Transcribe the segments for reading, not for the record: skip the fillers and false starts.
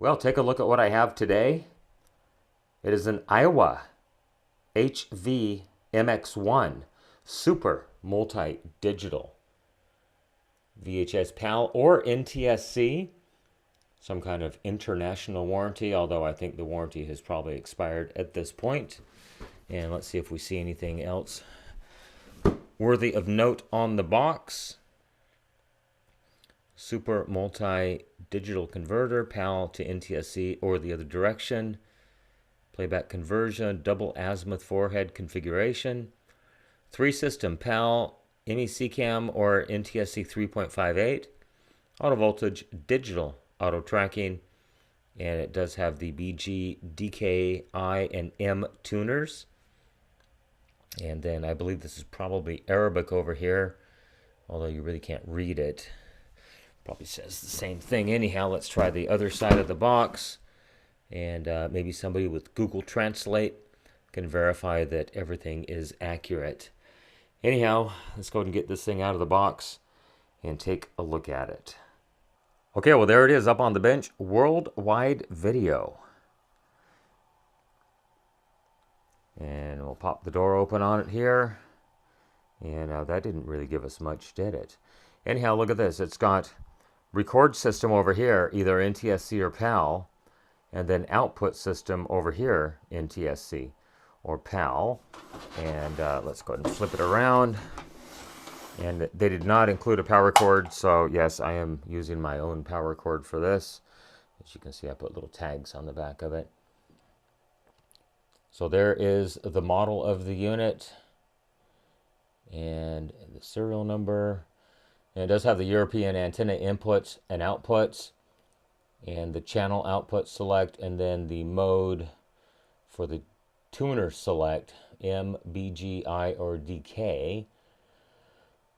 Well, take a look at what I have today. It is an Aiwa HV MX1 Super Multi-Digital VHS PAL or NTSC. Some kind of international warranty, although I think the warranty has probably expired at this point. And let's see if we see anything else worthy of note on the box. Super multi-digital converter, PAL to NTSC or the other direction. Playback conversion, double azimuth forehead configuration. 3-system PAL, MEC cam or NTSC 3.58. Auto voltage, digital auto tracking. And it does have the BG, DK, I, and M tuners. And then I believe this is probably Arabic over here, although you really can't read it. Probably says the same thing anyhow. Let's try the other side of the box, and maybe somebody with Google Translate can verify that everything is accurate. Anyhow, let's go ahead and get this thing out of the box and take a look at it. Okay, well there it is up on the bench, worldwide video. And we'll pop the door open on it here. And that didn't really give us much, did it? Anyhow, look at this. It's got record system over here, either NTSC or PAL, and then output system over here, NTSC or PAL. And let's go ahead and flip it around. And they did not include a power cord, so yes, I am using my own power cord for this. As you can see, I put little tags on the back of it. So there is the model of the unit and the serial number. And it does have the European antenna inputs and outputs and the channel output select, and then the mode for the tuner select, M, B, G, I, or DK.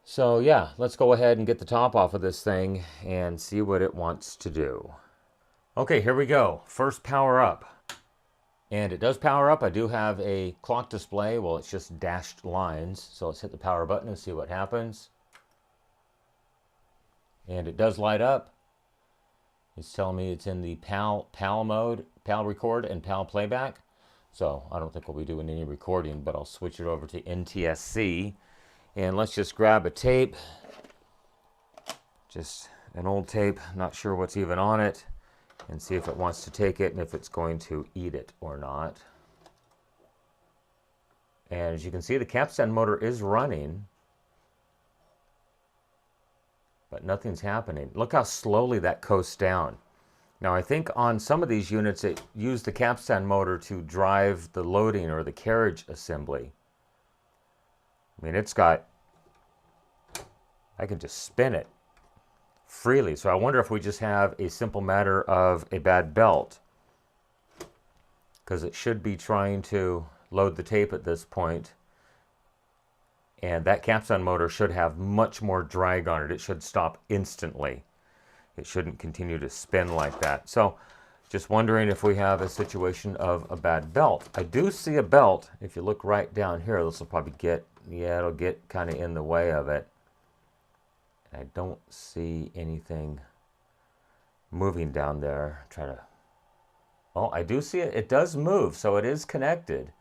So yeah, let's go ahead and get the top off of this thing and see what it wants to do. Okay, here we go. First power up. And it does power up. I do have a clock display. Well, it's just dashed lines. So let's hit the power button and see what happens. And it does light up. It's telling me it's in the PAL mode, PAL record and PAL playback. So I don't think we'll be doing any recording, but I'll switch it over to NTSC. And let's just grab a tape. Just an old tape, not sure what's even on it. And see if it wants to take it and if it's going to eat it or not. And as you can see, the capstan motor is running, but nothing's happening. Look how slowly that coasts down. Now I think on some of these units it used the capstan motor to drive the loading or the carriage assembly. I mean, it's got, I can just spin it freely. So I wonder if we just have a simple matter of a bad belt, because it should be trying to load the tape at this point, and that capstan motor should have much more drag on it. It should stop instantly. It shouldn't continue to spin like that. So just wondering if we have a situation of a bad belt. I do see a belt. If you look right down here, this will probably get, yeah, it'll get kind of in the way of it. I don't see anything moving down there. Try to, oh, I do see it. It does move, so it is connected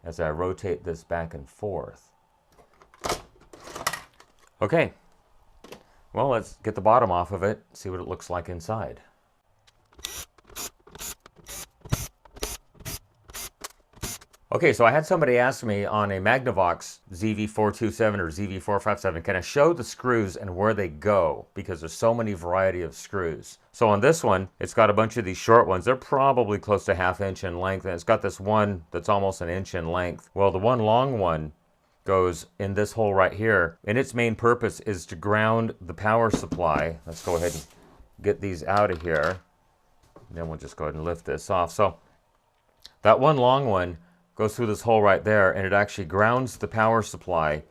as I rotate this back and forth. Okay, well, let's get the bottom off of it, see what it looks like inside. Okay, so I had somebody ask me on a Magnavox ZV427 or ZV457, can I show the screws and where they go? Because there's so many variety of screws. So on this one, it's got a bunch of these short ones. They're probably close to ½ inch in length, and it's got this one that's almost an inch in length. Well, the one long one goes in this hole right here, and its main purpose is to ground the power supply. Let's go ahead and get these out of here. Then we'll just go ahead and lift this off. So that one long one goes through this hole right there, and it actually grounds the power supply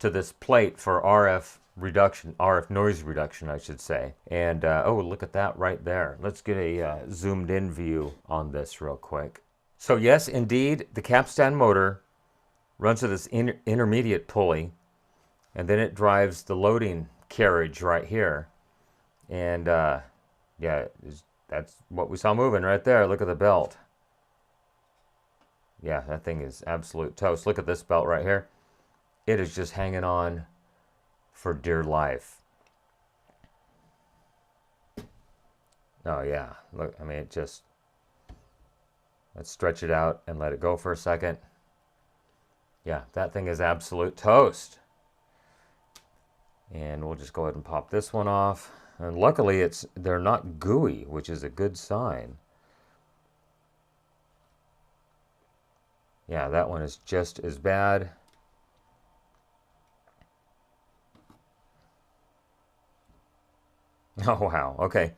to this plate for RF reduction, RF noise reduction, I should say. And oh, look at that right there. Let's get a zoomed in view on this real quick. So yes, indeed, the capstan motor runs to this intermediate pulley, and then it drives the loading carriage right here. And yeah, that's what we saw moving right there. Look at the belt. Yeah, that thing is absolute toast. Look at this belt right here. It is just hanging on for dear life. Oh yeah, look, I mean, it just, let's stretch it out and let it go for a second. Yeah, that thing is absolute toast. And we'll just go ahead and pop this one off. And luckily they're not gooey, which is a good sign. Yeah, that one is just as bad. Oh wow, okay.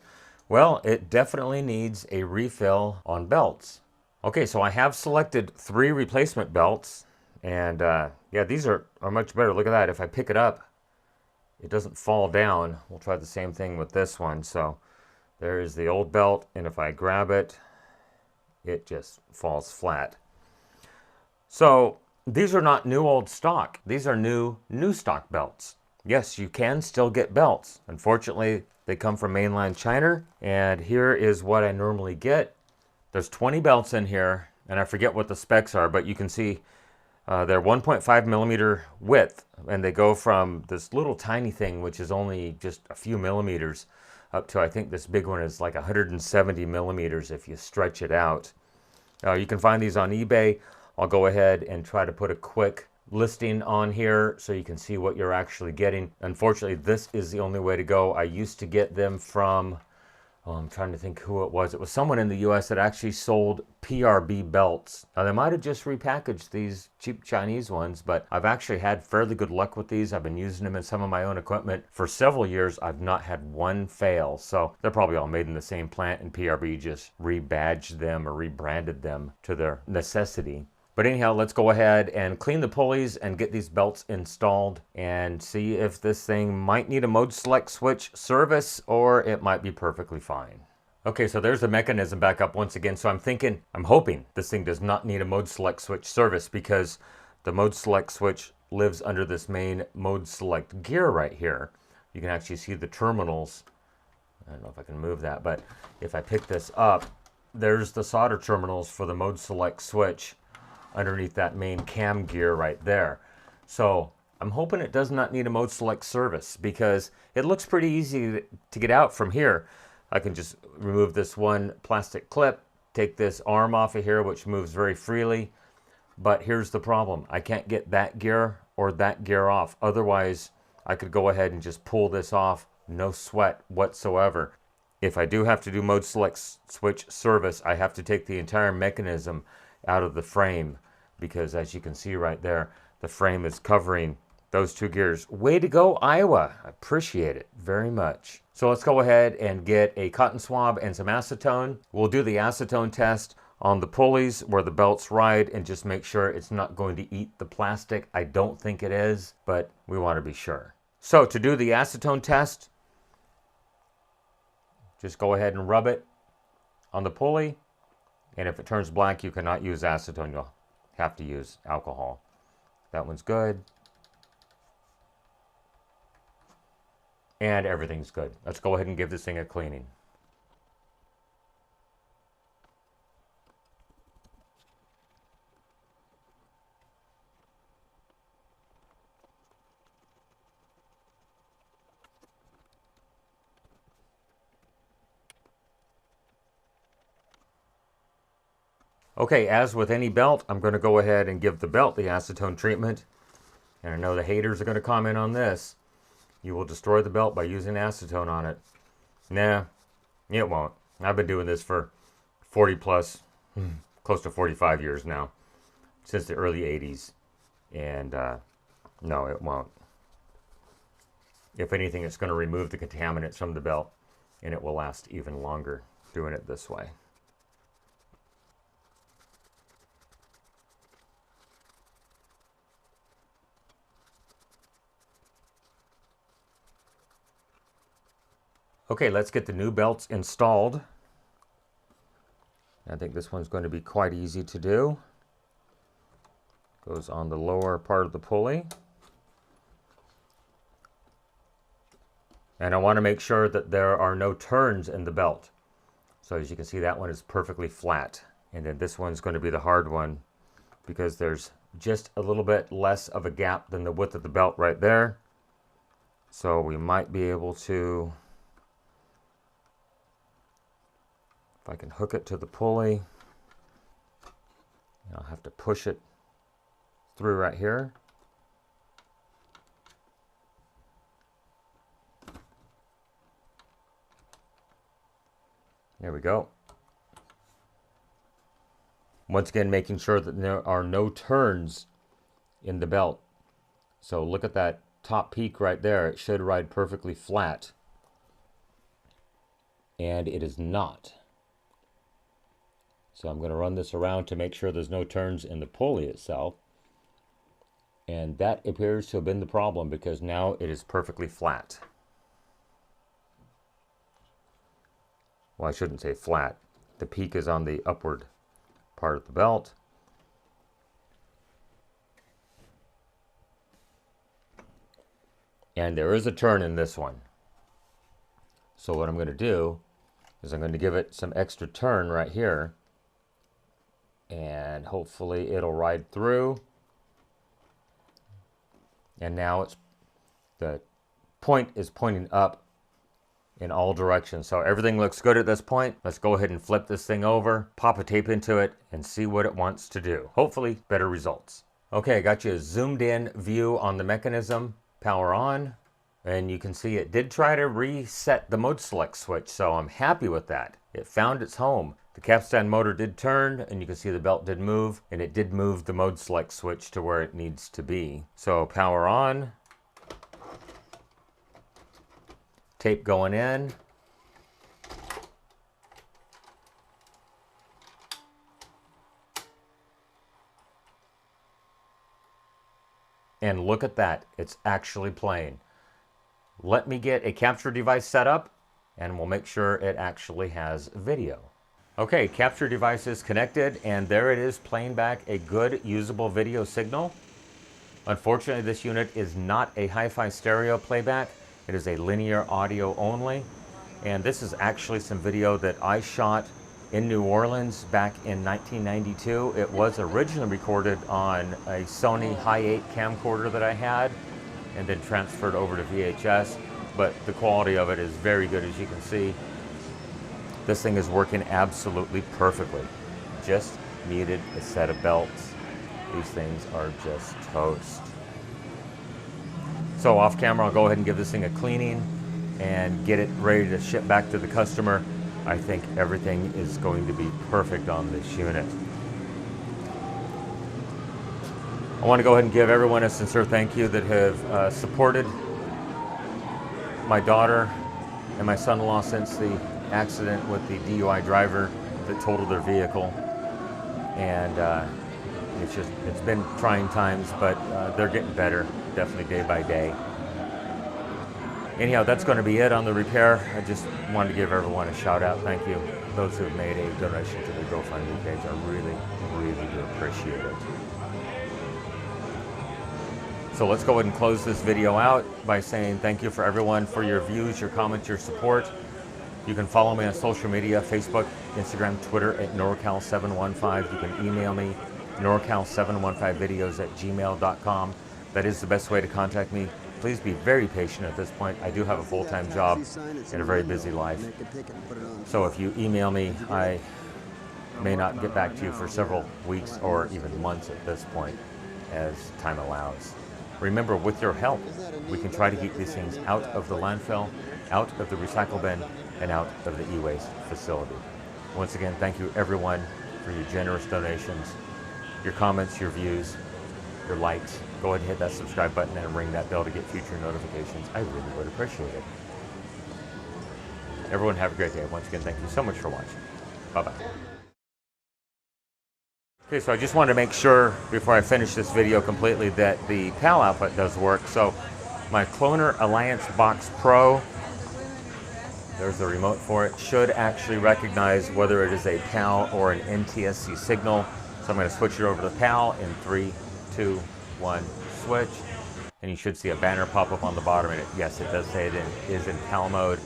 Well, it definitely needs a refill on belts. Okay, so I have selected 3 replacement belts, and yeah, these are much better. Look at that. If I pick it up, it doesn't fall down. We'll try the same thing with this one. So there is the old belt, and if I grab it, it just falls flat. So these are not new old stock. These are new stock belts. Yes, you can still get belts. Unfortunately, they come from mainland China, and here is what I normally get. There's 20 belts in here, and I forget what the specs are, but you can see they're 1.5 millimeter width, and they go from this little tiny thing, which is only just a few millimeters, up to, I think this big one is like 170 millimeters if you stretch it out. You can find these on eBay. I'll go ahead and try to put a quick listing on here so you can see what you're actually getting. Unfortunately, this is the only way to go. I used to get them from, I'm trying to think who it was. It was someone in the US that actually sold PRB belts. Now, they might have just repackaged these cheap Chinese ones, but I've actually had fairly good luck with these. I've been using them in some of my own equipment for several years. I've not had one fail. So they're probably all made in the same plant, and PRB just rebadged them or rebranded them to their necessity. But anyhow, let's go ahead and clean the pulleys and get these belts installed and see if this thing might need a mode select switch service or it might be perfectly fine. Okay, so there's the mechanism back up once again. So I'm hoping this thing does not need a mode select switch service, because the mode select switch lives under this main mode select gear right here. You can actually see the terminals. I don't know if I can move that, but if I pick this up, there's the solder terminals for the mode select switch underneath that main cam gear right there. So I'm hoping it does not need a mode select service, because it looks pretty easy to get out from here. I can just remove this one plastic clip, take this arm off of here, which moves very freely. But here's the problem. I can't get that gear or that gear off. Otherwise, I could go ahead and just pull this off, no sweat whatsoever. If I do have to do mode select switch service, I have to take the entire mechanism out of the frame, because as you can see right there, the frame is covering those 2 gears. Way to go, Aiwa. I appreciate it very much. So let's go ahead and get a cotton swab and some acetone. We'll do the acetone test on the pulleys where the belts ride and just make sure it's not going to eat the plastic. I don't think it is, but we want to be sure. So to do the acetone test, just go ahead and rub it on the pulley. And if it turns black, you cannot use acetone. You'll have to use alcohol. That one's good. And everything's good. Let's go ahead and give this thing a cleaning. Okay, as with any belt, I'm going to go ahead and give the belt the acetone treatment. And I know the haters are going to comment on this. You will destroy the belt by using acetone on it. Nah, it won't. I've been doing this for 40 plus, close to 45 years now, since the early 80s. And no, it won't. If anything, it's going to remove the contaminants from the belt, and it will last even longer doing it this way. Okay, let's get the new belts installed. I think this one's going to be quite easy to do. Goes on the lower part of the pulley. And I want to make sure that there are no turns in the belt. So as you can see, that one is perfectly flat. And then this one's going to be the hard one because there's just a little bit less of a gap than the width of the belt right there. So we might be able to, if I can hook it to the pulley, I'll have to push it through right here. There we go. Once again, making sure that there are no turns in the belt. So look at that top peak right there. It should ride perfectly flat. And it is not. So I'm going to run this around to make sure there's no turns in the pulley itself. And that appears to have been the problem because now it is perfectly flat. Well, I shouldn't say flat. The peak is on the upward part of the belt. And there is a turn in this one. So what I'm going to do is I'm going to give it some extra turn right here. And hopefully it'll ride through. And now the point is pointing up in all directions. So everything looks good at this point. Let's go ahead and flip this thing over, pop a tape into it, and see what it wants to do. Hopefully, better results. Okay, I got you a zoomed in view on the mechanism. Power on, and you can see it did try to reset the mode select switch, so I'm happy with that. It found its home. The capstan motor did turn, and you can see the belt did move, and it did move the mode select switch to where it needs to be. So power on. Tape going in. And look at that, it's actually playing. Let me get a capture device set up and we'll make sure it actually has video. Okay, capture device is connected and there it is playing back a good usable video signal. Unfortunately, this unit is not a hi-fi stereo playback. It is a linear audio only. And this is actually some video that I shot in New Orleans back in 1992. It was originally recorded on a Sony Hi8 camcorder that I had and then transferred over to VHS, but the quality of it is very good, as you can see. This thing is working absolutely perfectly. Just needed a set of belts. These things are just toast. So off camera, I'll go ahead and give this thing a cleaning and get it ready to ship back to the customer. I think everything is going to be perfect on this unit. I want to go ahead and give everyone a sincere thank you that have supported my daughter and my son-in-law since the accident with the DUI driver that totaled their vehicle. And it's been trying times, but they're getting better, definitely day by day. Anyhow, that's going to be it on the repair. I just wanted to give everyone a shout out. Thank you. Those who have made a donation to the GoFundMe page, I really, really do appreciate it. So let's go ahead and close this video out by saying thank you for everyone for your views, your comments, your support. You can follow me on social media, Facebook, Instagram, Twitter at NorCal715. You can email me, NorCal715videos@gmail.com. That is the best way to contact me. Please be very patient at this point. I do have a full-time job and a very busy life. So if you email me, I may not get back to you for several weeks or even months at this point as time allows. Remember, with your help, we can try to keep these things out of the landfill, out of the recycle bin, and out of the e-waste facility. Once again, thank you everyone for your generous donations, your comments, your views, your likes. Go ahead and hit that subscribe button and ring that bell to get future notifications. I really would appreciate it. Everyone have a great day. Once again, thank you so much for watching. Bye-bye. Okay, so I just wanted to make sure before I finish this video completely that the PAL output does work. So my Cloner Alliance Box Pro, there's the remote for it, should actually recognize whether it is a PAL or an NTSC signal. So I'm going to switch it over to PAL in 3, 2, 1, switch. And you should see a banner pop up on the bottom. And yes, it does say it is in PAL mode.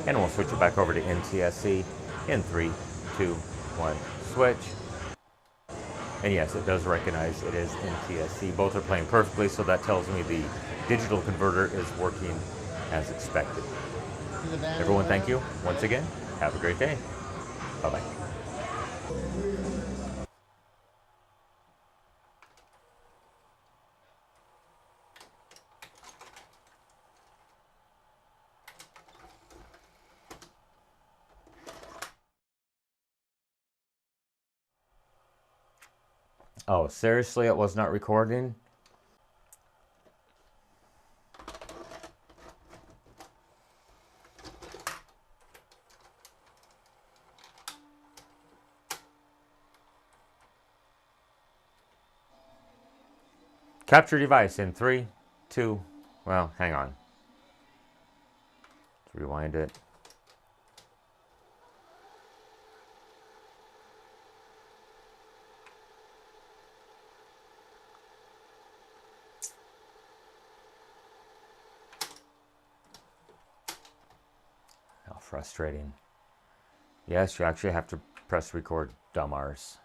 And we'll switch it back over to NTSC. In 3, 2, 1, switch. And yes, it does recognize it is NTSC. Both are playing perfectly, so that tells me the digital converter is working as expected. Everyone, thank you once again. Have a great day. Bye-bye. Oh, seriously, it was not recording? Capture device in 3, 2, well, hang on. Let's rewind it. How frustrating. Yes, you actually have to press record, dumbars.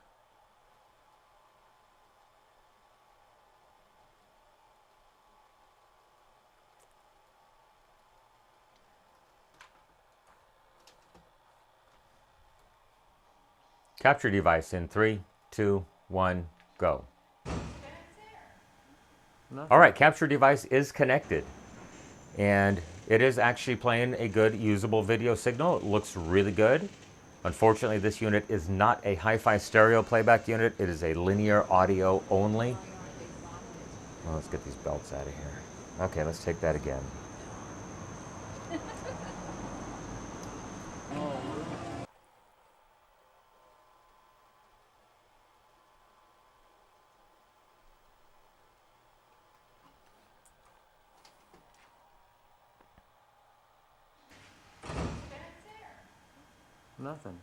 Capture device in 3, 2, 1, go. All right, capture device is connected. And it is actually playing a good usable video signal. It looks really good. Unfortunately, this unit is not a hi-fi stereo playback unit. It is a linear audio only. Well, let's get these belts out of here. Okay, let's take that again. Nothing.